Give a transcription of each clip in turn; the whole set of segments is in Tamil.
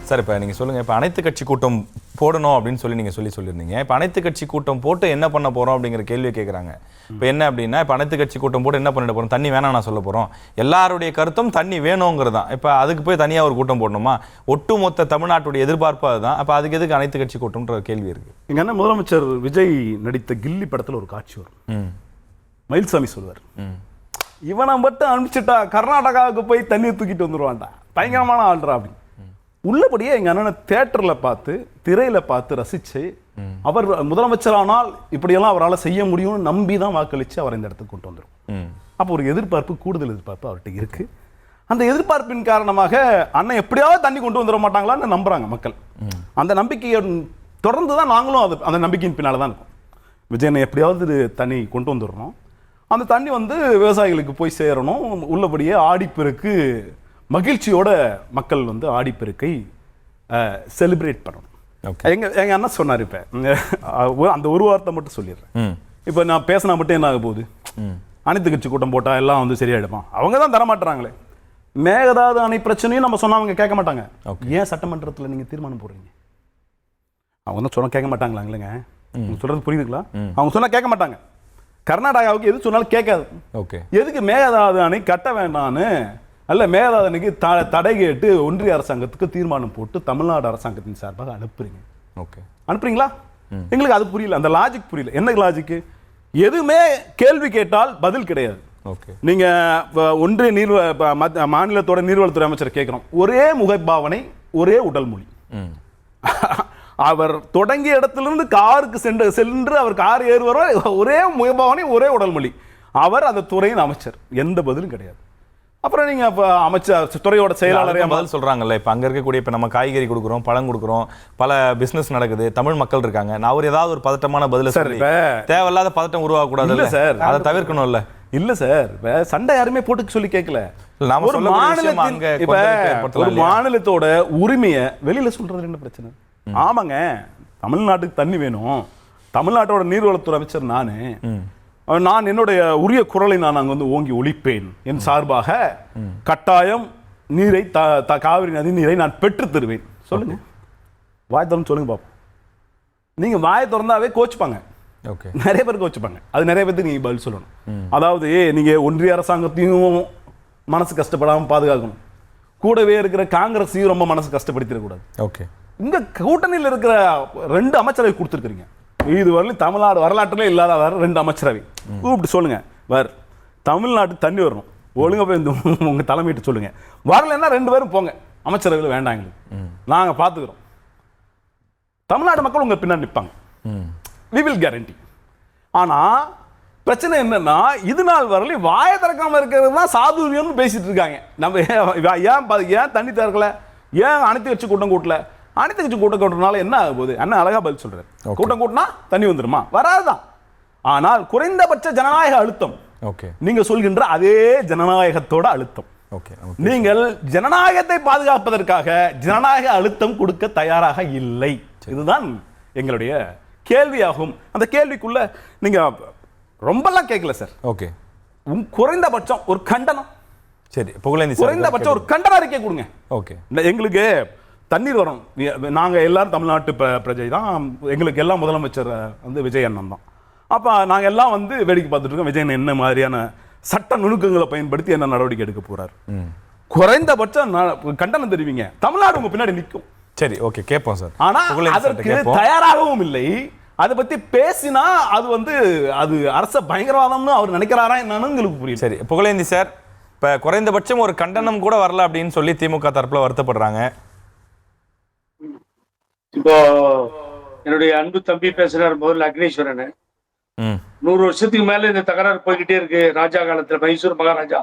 சார் இப்போ நீங்கள் சொல்லுங்கள், இப்போ அனைத்து கட்சி கூட்டம் போடணும் அப்படின்னு சொல்லி நீங்கள் சொல்லியிருந்தீங்க. இப்போ அனைத்து கட்சி கூட்டம் போட்டு என்ன பண்ண போகிறோம் அப்படிங்கிற கேள்வியை கேட்குறாங்க. இப்போ என்ன அப்படின்னா, இப்போ அனைத்து கட்சி கூட்டம் போட்டு என்ன பண்ணிட போகிறோம்? தண்ணி வேணாம் நான் சொல்ல போகிறோம். எல்லாருடைய கருத்தும் தண்ணி வேணுங்கிறது தான். இப்போ அதுக்கு போய் தனியாக ஒரு கூட்டம் போடணுமா? ஒட்டுமொத்த தமிழ்நாட்டுடைய எதிர்பார்ப்பு அதுதான். அப்போ அதுக்கு எதுக்கு அனைத்து கட்சி கூட்டம்ன்ற கேள்வி இருக்குது. எங்க அண்ணன் முதலமைச்சர் விஜய் நடித்த கில்லி படத்தில் ஒரு காட்சி வரும். மயில்சாமி சொல்வார், இவனை மட்டும் அனுப்பிச்சிட்டா கர்நாடகாவுக்கு போய் தண்ணியை தூக்கிட்டு வந்துடுவான்டா, பயங்கரமான ஆள்றா அப்படின்னு. உள்ளபடியே எங்க அண்ணனை தியேட்டர்ல பார்த்து திரையில பார்த்து ரசிச்சு, அவர் முதலமைச்சரானால் இப்படியெல்லாம் அவரால் செய்ய முடியும்னு நம்பி தான் வாக்களிச்சு அவரை இந்த இடத்துக்கு கொண்டு வந்துடும். அப்போ ஒரு எதிர்பார்ப்பு, கூடுதல் எதிர்பார்ப்பு அவர்கிட்ட இருக்கு. அந்த எதிர்பார்ப்பின் காரணமாக அண்ணன் எப்படியாவது தண்ணி கொண்டு வந்துட மாட்டாங்களான்னு நம்புறாங்க மக்கள். அந்த நம்பிக்கையை தொடர்ந்து தான் நாங்களும் அந்த நம்பிக்கையின் பின்னால தான் இருக்கும். விஜயனை எப்படியாவது தண்ணி கொண்டு வந்துடணும், அந்த தண்ணி வந்து விவசாயிகளுக்கு போய் சேரணும். உள்ளபடியே ஆடிப்பெருக்கு மகிழ்ச்சியோட மக்கள் வந்து ஆடிப்பெருக்கை செலிப்ரேட் பண்ணணும். எங்க அண்ணன் சொன்னார். இப்ப அந்த ஒரு வார்த்தை மட்டும் சொல்லிடுறேன். இப்ப நான் பேசினா மட்டும் என்ன ஆக போகுது? அனைத்து கட்சி கூட்டம் போட்டா எல்லாம் வந்து சரியாயிடுமா? அவங்க தான் தரமாட்டுறாங்களே. மேகதாது அணை பிரச்சனையும் நம்ம சொன்னா அவங்க கேட்க மாட்டாங்க. ஏன் சட்டமன்றத்தில் நீங்க தீர்மானம் போடுறீங்க? அவங்க தான் சொன்னா கேட்க மாட்டாங்களா? இல்லைங்க, சொல்றது புரியுதுங்களா? அவங்க சொன்னா கேட்க மாட்டாங்க. கர்நாடகாவுக்கு எது சொன்னாலும் கேட்காது. எதுக்கு மேகதாது அணை கட்ட வேண்டான்னு அல்ல, மேகதாது அணைக்கு தடை கேட்டு ஒன்றிய அரசாங்கத்துக்கு தீர்மானம் போட்டு தமிழ்நாடு அரசாங்கத்தின் சார்பாக அனுப்புறீங்க. அனுப்புறீங்களா? எங்களுக்கு அது புரியல, அந்த லாஜிக் புரியல. என்ன லாஜிக்? எதுவுமே கேள்வி கேட்டால் பதில் கிடையாது. நீங்க ஒன்றிய மாநிலத்தோட நீர்வளத்துறை அமைச்சர் கேட்கிறோம், ஒரே முகபாவனை, ஒரே உடல் மொழி. அவர் தொடங்கிய இடத்திலிருந்து காருக்கு சென்று அவர் கார் ஏறுவாரோ ஒரே முகபாவனை, ஒரே உடல் மொழி. அவர் அந்த துறையின் அமைச்சர், எந்த பதிலும் கிடையாது. அப்புறம் நீங்க அமைச்சர் துறையோட செயலாளரே பதில் சொல்றாங்கல்ல. இப்ப அங்க இருக்கக்கூடிய இப்ப நம்ம காய்கறி கொடுக்குறோம், பழம் கொடுக்குறோம், பல பிசினஸ் நடக்குது, தமிழ் மக்கள் இருக்காங்க. நான் அவர் ஏதாவது ஒரு பதட்டமான பதில சொல்லி தேவையில்லாத பதட்டம் உருவாக கூடாது. இல்ல சார், அதை தவிர்க்கணும்ல. இல்ல சார், சண்டை யாருமே போட்டு சொல்லி கேட்கல. ஒரு மாநிலத்தோட உரிமையை வெளியில சொல்றது என்ன பிரச்சனை? ஆமாங்க, தமிழ்நாட்டுக்கு தண்ணி வேணும், தமிழ்நாட்டோட நீர்வளத்துறை அமைச்சர் நான் என்னுடைய உரிய குரலை நான் அங்கே வந்து ஓங்கி ஒழிப்பேன். என் சார்பாக கட்டாயம் நீரை காவிரி நதி நீரை நான் பெற்று தருவேன். சொல்லுங்க, வாய் திறந்து சொல்லுங்க பாப்போம். நீங்க வாயை திறந்தாவே கோச்சுப்பாங்க, நிறைய பேர் கோச்சுப்பாங்க. அது நிறைய பேருக்கு நீங்க பதில் சொல்லணும். அதாவது நீங்க ஒன்றிய அரசாங்கத்தையும் மனசு கஷ்டப்படாமல் பாதுகாக்கணும், கூடவே இருக்கிற காங்கிரஸையும் ரொம்ப மனசு கஷ்டப்படுத்திடக்கூடாது. இங்க கூட்டணியில் இருக்கிற 2 அமைச்சரவை கொடுத்துருக்கீங்க. இதுவரையிலும் தமிழ்நாடு வரலாற்றிலே இல்லாத 2 அமைச்சரவை கூப்பிட்டு சொல்லுங்க, தமிழ்நாட்டுக்கு தண்ணி வரணும், ஒழுங்கா போய் உங்க தலைமையிட்டு சொல்லுங்க. வரலன்னா 2 பேரும் போங்க, அமைச்சரவையில் வேண்டாம் எங்களுக்கு, நாங்க பாத்துக்கிறோம். தமிழ்நாடு மக்கள் உங்க பின்னாடி நிற்பாங்க, we will guarantee. ஆனா பிரச்சனை என்னன்னா, இது நாள் வரலையும் வாயை திறக்காம இருக்கிறது தான் சாதுரியம்னு பேசிட்டு இருக்காங்க. நம்ம ஏன் தண்ணி திறக்கல, ஏன் அனைத்து கட்சி கூட்டம் கூட்டல? அனைத்து கட்சி கூட்டம் கூட்டுறதுனால என்ன ஆக போகுது? அண்ணா அழகா பதில் சொல்றாரு. கூட்டம் கூட்டினா தண்ணி வந்துருமா? வராதுதான். ஆனால் குறைந்தபட்ச ஜனநாயக அழுத்தம், நீங்க சொல்கின்ற அதே ஜனநாயகத்தோட அழுத்தம். நீங்கள் ஜனநாயகத்தை பாதுகாப்பதற்காக ஜனநாயக அழுத்தம் கொடுக்க தயாராக இல்லை. இதுதான் எங்களுடைய கேள்வியாகும். அந்த கேள்விக்குள்ள நீங்க ரொம்பலாம் கேட்கல சார். குறைந்தபட்சம் ஒரு கண்டனம், சரி, குறைந்தபட்சம் ஒரு கண்டன அறிக்கை கொடுங்க. எங்களுக்கு தண்ணீர் வரும், நாங்க எல்லாரும் தமிழ்நாட்டு பிரஜை தான், எங்களுக்கு எல்லாம் முதலமைச்சர் வந்து விஜய் அண்ணன் தான். அப்ப நாங்க எல்லாம் வந்து வேடிக்கை பார்த்துட்டு இருக்கோம், விஜய் என்ன மாதிரியான சட்ட நுணுக்கங்களை பயன்படுத்தி என்ன நடவடிக்கை எடுக்க போறாரு. குறைந்தபட்சம் கண்டனம் தெரிவிங்க, தமிழ்நாடு உங்க பின்னாடி நிற்கும். சரி, ஓகே, கேட்போம் சார். ஆனா அதற்கு தயாராகவும் இல்லை. அதை பத்தி பேசினா அது வந்து அது அரச பயங்கரவாதம்னு அவர் நினைக்கிறாரா என்னன்னு எங்களுக்கு புரியும். சரி, புகழேந்தி சார், இப்ப குறைந்தபட்சம் ஒரு கண்டனம் கூட வரல அப்படின்னு சொல்லி திமுக தரப்புல வருத்தப்படுறாங்க. இப்போ என்னுடைய அன்பு தம்பி பேசுறாரு முதல்ல அக்னீஸ்வரன், 100 வருஷத்துக்கு மேல இந்த தகராறு போய்கிட்டே இருக்கு. ராஜா காலத்துல, மைசூர் மகாராஜா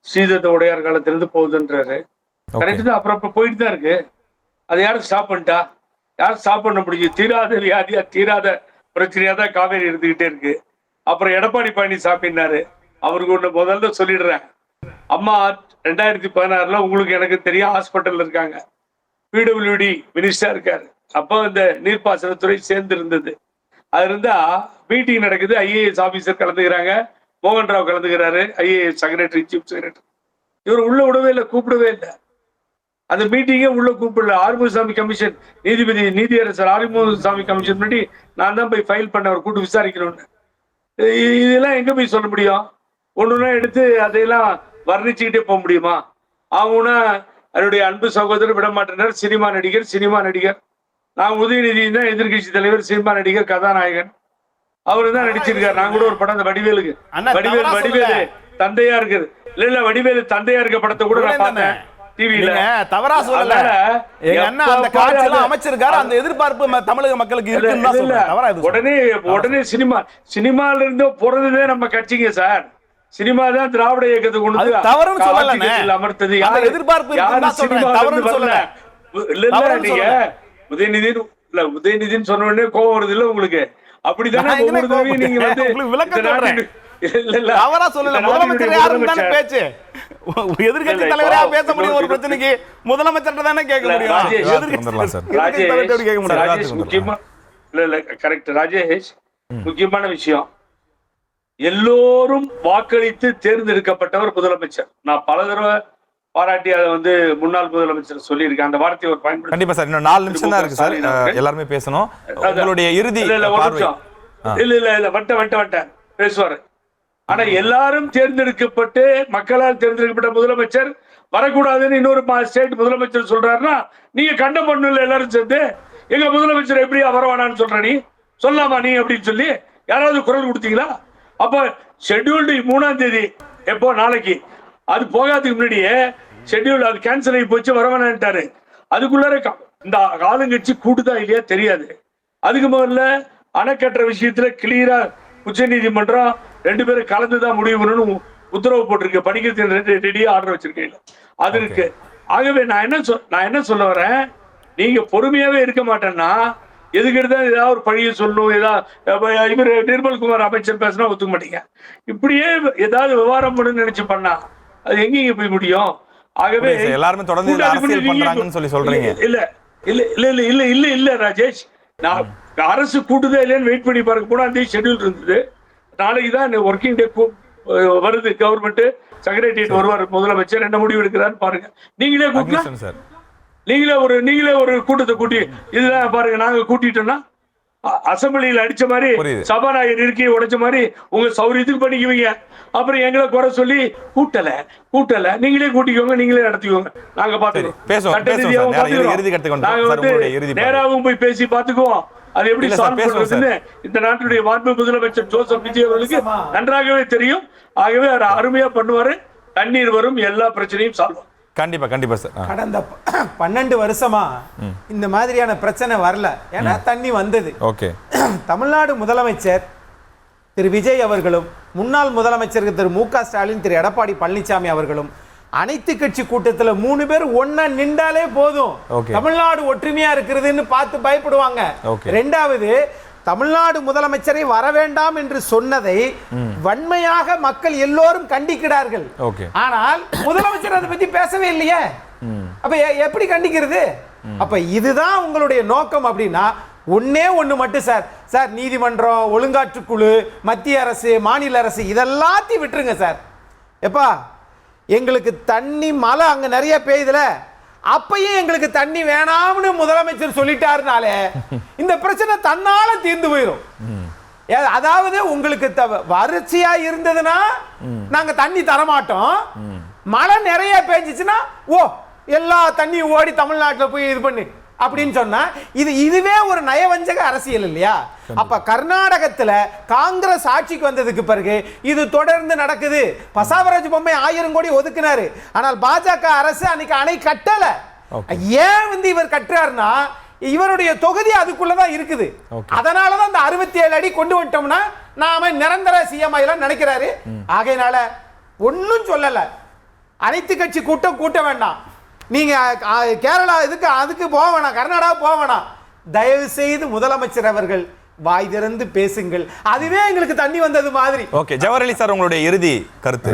ஸ்ரீதத்த உடையார் காலத்துல இருந்து போகுதுன்றாரு. கரெக்ட் தான், அப்புறம் போயிட்டு தான் இருக்கு. அதை யாரும் ஸ்டாப் பண்ணிட்டா? யாரும் ஸ்டாப் பண்ண முடியும்? தீராத வியாதியா, தீராத பிரச்சனையா தான் காவேரி இருந்துகிட்டே இருக்கு. அப்புறம் எடப்பாடி பழனிசாமின்னாரு, அவருக்கு ஒண்ணு முதல்ல சொல்லிடுறேன், அம்மா 2016 உங்களுக்கு எனக்கு தெரியும் ஹாஸ்பிட்டல் இருக்காங்க, PWD மினிஸ்டர் இருக்காரு, அப்போ இந்த நீர்ப்பாசனத்துறை சேர்ந்து இருந்தது. அது இருந்தா மீட்டிங் நடக்குது, IAS ஆபீசர் கலந்துக்கிறாங்க, மோகன் ராவ் கலந்துக்கிறாரு, IAS செக்ரட்டரி, சீஃப் செக்ரட்டரி. இவர் உள்ள விடவே இல்லை, கூப்பிடவே இல்லை. அந்த மீட்டிங்கே உள்ள கூப்பிடல. ஆறுமுகசாமி கமிஷன் நீதிபதி நீதியரசர் ஆறுமுகசாமி கமிஷன் முன்னாடி நான் தான் போய் ஃபைல் பண்ண ஒரு கூட்டு விசாரிக்கணும்னு. இதெல்லாம் எங்க போய் சொல்ல முடியும்? ஒண்ணுன்னா எடுத்து அதையெல்லாம் வர்ணிச்சுக்கிட்டே போக முடியுமா? அவங்கன்னா என்னுடைய அன்பு சகோதரர் விடமாட்டனர், சினிமா நடிகர். நான் உதயநிதி தான் எதிர்கட்சி தலைவர், சினிமா நடிகர், கதாநாயகன். அவரு தான் நடிச்சிருக்காரு. நான் கூட ஒரு படம் அந்த வடிவேலு தந்தையா இருக்குது. இல்ல வடிவேலு தந்தையா இருக்க படத்தை கூட நான் பார்த்தேன் டிவில. தவறா சொல்லல. எங்க அண்ணா அந்த காட்சியெல்லாம் அமைச்சிருக்காரு. அந்த எதிர்பார்ப்பு தமிழக மக்களுக்கு இருக்குன்னு தான் சொல்றேன். உடனே சினிமால இருந்து பிறந்ததே நம்ம கட்சிங்க சார். சினிமா தான் திராவிட இயக்கத்தை கொண்டு தவறுன்னு சொல்லல அமர்த்தது. எதிர்பார்ப்பு சொல்லல. இல்ல நீங்க உதயநிதினு சொன்ன உடனே கோவம் வருது இல்ல உங்களுக்கு? அப்படித்தானே ஒவ்வொரு தடவையும் நீங்க வந்து அவரா சொல்லல. முதலமைச்சர் யாரும் தானே பேச்சு. எதிர்கட்சி தலைவரா பேச முடியும் ஒரு பிரச்சனைக்கு முதலமைச்சர் தானே கேட்க முடியும். ராஜேஷ் முக்கியமா இல்ல கரெக்ட். ராஜேஷ் முக்கியமான விஷயம், எல்லோரும் வாக்களித்து தேர்ந்தெடுக்கப்பட்டவர் முதலமைச்சர். நான் பல தடவை பாராட்டி அதை வந்து முன்னாள் முதலமைச்சர் சொல்லியிருக்கேன். அந்த வார்த்தையை ஒரு பயன்படுத்த. கண்டிப்பா சார், இன்னும் 4 நிமிஷம் தான் இருக்கு சார், எல்லாருமே பேசணும். உங்களுடைய இறுதி இல்ல வட்ட பேசுவாரு. ஆனா எல்லாரும் தேர்ந்தெடுக்கப்பட்டு மக்களால் தேர்ந்தெடுக்கப்பட்ட முதலமைச்சர் வரக்கூடாதுன்னு இன்னொரு ஸ்டேட் முதலமைச்சர் சொல்றாருன்னா நீங்க கண்டம் பண்ணல. எல்லாரும் சேர்ந்து எங்க முதலமைச்சர் எப்படியா வரவானான்னு சொல்ற, நீ சொல்லாமா நீ அப்படின்னு சொல்லி யாராவது குரல் கொடுத்தீங்களா? அப்ப ஷெட்யூல்டு 3ஆம் தேதி எப்போ நாளைக்கு, அது போகாதுக்கு முன்னாடியே ஷெட்யூல் அது கேன்சல் ஆகி போச்சு, வரவேனான்ட்டாரு. அதுக்குள்ளார இந்த ஆளுங்கட்சி கூட்டுதா இல்லையா தெரியாது. அதுக்கு முதல்ல அணைக்கட்டுற விஷயத்துல கிளியரா உச்ச நீதிமன்றம் 2 பேரும் கலந்துதான் முடிவு பண்ணணும் உத்தரவு போட்டிருக்கு. படிக்கிறதுக்கு ரெடியா ஆர்டர் வச்சிருக்கேன். அது இருக்கு. ஆகவே நான் என்ன சொல்ல வரேன், நீங்க பொறுமையாவே இருக்க மாட்டேன்னா எதுக்கு எடுத்தா ஏதாவது ஒரு பழிய சொல்லணும். ஏதாவது இவர் நிர்மல்குமார் அமைச்சர் பேசினா ஒத்துக்க மாட்டீங்க. இப்படியே ஏதாவது விவகாரம் பண்ணு நினைச்சு பண்ணா அது எங்கீங்க போய் முடியும்? ஆகவே எல்லாருமே தொடர்ந்து அரசியல் பண்றாங்கன்னு சொல்லி சொல்றீங்க. இல்ல ராஜேஷ், நான் அரசு கூட்டுதே இல்லைன்னு வெயிட் பண்ணி பாருங்க. 3ஆம் தேதி ஷெட்யூல் இருந்தது. நாளைக்கு தான் ஒர்க்கிங் டே வருது. கவர்மெண்ட் செக்ரட்டரியேட் வருவார், முதலமைச்சர் என்ன முடிவு எடுக்கிறான்னு பாருங்க. நீங்களே கூட்டலாம் சார். நீங்களே ஒரு கூட்டத்தை கூட்டி இதுதான் பாருங்க. நாங்க கூட்டிட்டோம்னா அசம்பிளியில் அடிச்ச மாதிரி சபாநாயகர் இருக்கி உடைச்ச மாதிரி உங்க சௌரியத்துக்கு பண்ணிக்குவீங்க. அப்புறம் எங்களை குறை சொல்லி கூட்டல நீங்களே கூட்டிக்கோங்க, நீங்களே நடத்திக்கோங்க. நாங்க பாத்துக்கிறோம். நாங்க வந்து நேராவும் போய் பேசி பாத்துக்குவோம். அது எப்படி சால்வ் பண்றதுன்னு இந்த நாட்டுடைய மாண்பு முதலமைச்சர் ஜோசப் விஜய் அவர்களுக்கு நன்றாகவே தெரியும். ஆகவே அவர் அருமையா பண்ணுவாரு. தண்ணீர் வரும், எல்லா பிரச்சனையும் சால்வ். கண்டிப்பா சார். கடந்த 12 வருஷமா இந்த மாதிரியான பிரச்சனை வரல. ஏன்னா தண்ணி வந்தது. தமிழ்நாடு முதலமைச்சர் திரு விஜய் அவர்களும் முன்னாள் முதலமைச்சர் திரு மு.க. ஸ்டாலின், திரு எடப்பாடி பழனிசாமி அவர்களும் அனைத்து கட்சி கூட்டத்தில் 3 பேர் ஒன்னா நின்றாலே போதும், தமிழ்நாடு ஒற்றுமையா இருக்கிறதுன்னு பார்த்து பயப்படுவாங்க. 2வது, தமிழ்நாடு முதலமைச்சரை வர வேண்டாம் என்று சொன்னதை வன்மையாக மக்கள் எல்லோரும் கண்டிக்கிறார்கள். ஆனால் முதலமைச்சர் அதை பத்தி பேசவே இல்லையே. அப்ப எப்படி கண்டிக்கிறது? அப்ப இதுதான் உங்களுடைய நோக்கம் அப்படின்னா ஒண்ணே ஒண்ணு மட்டும் சார், நீதிமன்றம், ஒழுங்காற்றுக்குழு, மத்திய அரசு, மாநில அரசு இதெல்லாத்தையும் விட்டுருங்க சார். எப்பா எங்களுக்கு தண்ணி மழை அங்க நிறைய பெய்யுதுல, அப்பயும் எங்களுக்கு தண்ணி வேணாம்னு முதலமைச்சர் சொல்லிட்டாருனாலே இந்த பிரச்சனை தன்னால தீர்ந்து போயிடும். அதாவது உங்களுக்கு வறட்சியா இருந்ததுன்னா நாங்க தண்ணி தரமாட்டோம், மழை நிறைய பெஞ்சிச்சுன்னா எல்லா தண்ணியும் ஓடி தமிழ்நாட்டில் போய் இது பண்ணி அப்படின்னு சொன்னா இதுவே ஒரு நயவஞ்சக அரசியல் இல்லையா? அப்ப கர்நாடகத்துல காங்கிரஸ் ஆட்சிக்கு வந்ததுக்கு பிறகு இது தொடர்ந்து நடக்குது. பசாவராஜ் பொம்மை 1000 கோடி ஒதுக்கினாரு. ஆனால் பாஜக அரசு அன்னைக்கு அணை கட்டல. ஏன் இவர் கட்டுறாருன்னா இவருடைய தொகுதி அதுக்குள்ளதான் இருக்குது. அதனாலதான் இந்த 67 அடி கொண்டு வந்துட்டோம்னா நாம நிரந்தர சிஎம் ஆயிலாம் நினைக்கிறாரு. ஆகையினால ஒன்னும் சொல்லல, அனைத்து கட்சி கூட்டம் கூட்ட வேண்டாம். நீங்க கேரளா அதுக்கு போக வேணாம், கர்நாடகா போக வேணாம். தயவு செய்து முதலமைச்சர் அவர்கள் வாய் திறந்து பேசுங்கள். அதுவே எங்களுக்கு தண்ணி வந்தது மாதிரி. ஜவஹர்லி சார், உங்களுடைய இறுதி கருத்து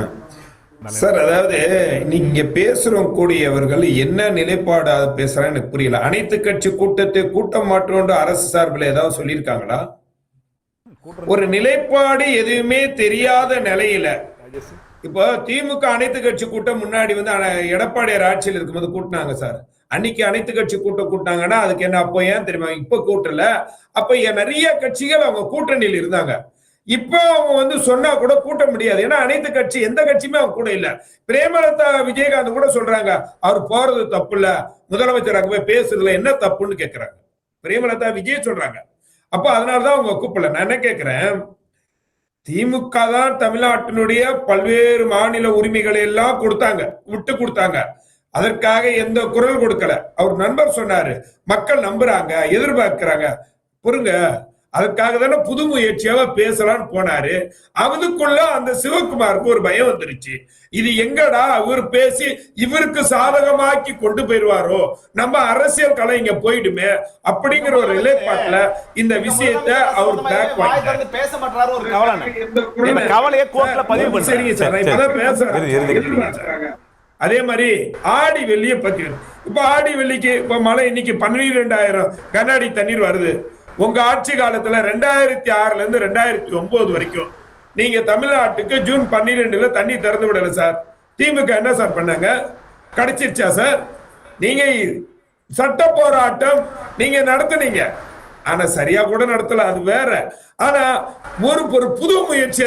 சார். அதாவது நீங்க பேசுறோம் கூடியவர்கள் என்ன நிலைப்பாடு பேசுறான்னு எனக்கு புரியல. அனைத்து கட்சி கூட்டத்தை கூட்டம் மாற்றோன்ற அரசு சார்பில் ஏதாவது சொல்லியிருக்காங்களா? ஒரு நிலைப்பாடு எதுவுமே தெரியாத நிலையில இப்போ திமுக அனைத்து கட்சி கூட்டம் முன்னாடி வந்து எடப்பாடியார் ஆட்சியில் இருக்கும்போது கூட்டினாங்க சார். அன்னைக்கு அனைத்து கட்சி கூட்டம் கூட்டினாங்கன்னா அதுக்கு என்ன அப்போ ஏன் தெரியுமா இப்ப கூட்டல? அப்ப நிறைய கட்சிகள் அவங்க கூட்டணியில் இருந்தாங்க. இப்போ அவங்க வந்து சொன்னா கூட கூட்ட முடியாது. ஏன்னா அனைத்து கட்சி எந்த கட்சியுமே அவங்க கூட இல்ல. பிரேமலதா விஜயகாந்த் கூட சொல்றாங்க அவர் போறது தப்பு இல்ல, முதலமைச்சராக போய் பேசுறதுல என்ன தப்புன்னு கேட்கிறாங்க. பிரேமலதா விஜய் சொல்றாங்க. அப்ப அதனாலதான் அவங்க கூப்பிடல. நான் என்ன கேட்கிறேன், திமுக தான் தமிழ்நாட்டினுடைய பல்வேறு மாநில உரிமைகளை எல்லாம் கொடுத்தாங்க, விட்டு கொடுத்தாங்க. அதற்காக எந்த குரல் கொடுக்கல. அவர் நண்பர் சொன்னாரு, மக்கள் நம்புறாங்க, எதிர்பார்க்கிறாங்க. புரிங்க, அதுக்காக தானே புது முயற்சியாக பேசலான்னு போனாரு. அதுக்குள்ள அந்த சிவகுமாருக்கு ஒரு பயம் வந்துருச்சு. இது எங்கடா இவர் பேசி இவருக்கு சாதகமாக்கி கொண்டு போயிருவாரோ, நம்ம அரசியல் கலை இங்க போயிடுமே அப்படிங்கிற ஒரு நிலைப்பாட்டுல இந்த விஷயத்தை அவர் பேச மாட்டாரு. ஒரு கவலையை கோர்ட்ல பதிவு பண்ணி. சரிங்க சார், இப்பதான் பேசுறேன். அதே மாதிரி ஆடி வெள்ளிய பத்தி, இப்ப ஆடி வெள்ளிக்கு இப்ப மழை இன்னைக்கு 12,000 கன அடி தண்ணீர் வருது. உங்க ஆட்சி காலத்துல 2006ல இருந்து 2009 வரைக்கும் நீங்க தமிழ்நாட்டுக்கு ஜூன் 12ல தண்ணி திறந்து விடல சார். திமுக என்ன சார் பண்ணாங்க? கிடைச்சிருச்சா சார்? நீங்க சட்ட போராட்டம் நீங்க நடத்துனீங்க, ஆனா சரியா கூட நடத்தல, அது வேற. ஆனா ஒரு புது முயற்சி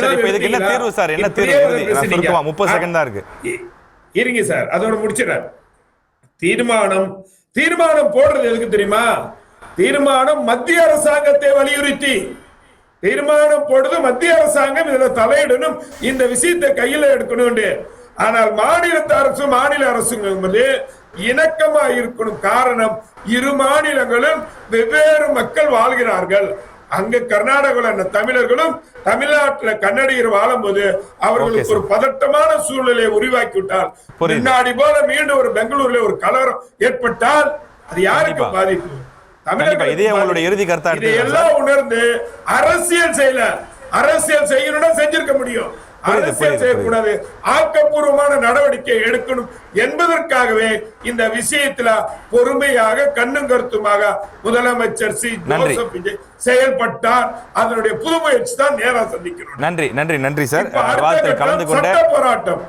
இருங்க சார், அதோட முடிச்சிடறேன். தீர்மானம் போடுறது எதுக்கு தெரியுமா? தீர்மானம் மத்திய அரசாங்கத்தை வலியுறுத்தி தீர்மானம் போடுறது மத்திய அரசாங்கம் இதுல தலையிடணும், இந்த விஷயத்தை கையில எடுக்கணும். ஆனால் மாநில அரசுங்க இணக்கமா இருக்கணும். காரணம், இரு மாநிலங்களும் வெவ்வேறு மக்கள் வாழ்கிறார்கள். அங்க கர்நாடகாவில் தமிழர்களும் தமிழ்நாட்டுல கன்னடியர் வாழும் போது அவர்களுக்கு ஒரு பதட்டமான சூழ்நிலையை உருவாக்கி விட்டால், முன்னாடி போல மீண்டும் ஒரு பெங்களூர்ல ஒரு கலவரம் ஏற்பட்டால் அது யாருக்கு பாதிப்பு? இதையெல்லாம் உணர்ந்து அரசியல் செய்யணும்னா செஞ்சிருக்க முடியும். அரசியல் செய்யக்கூடாது, ஆக்கப்பூர்வமான நடவடிக்கை எடுக்கணும் என்பதற்காகவே இந்த விஷயத்துல பொறுமையாக கண்ணும் கருத்துமாக முதலமைச்சர் சி ஜோசப் விஜய் செயல்பட்டார். அதனுடைய புது முயற்சி தான் நேரா சந்திக்கிறோம். நன்றி சார். போராட்டம்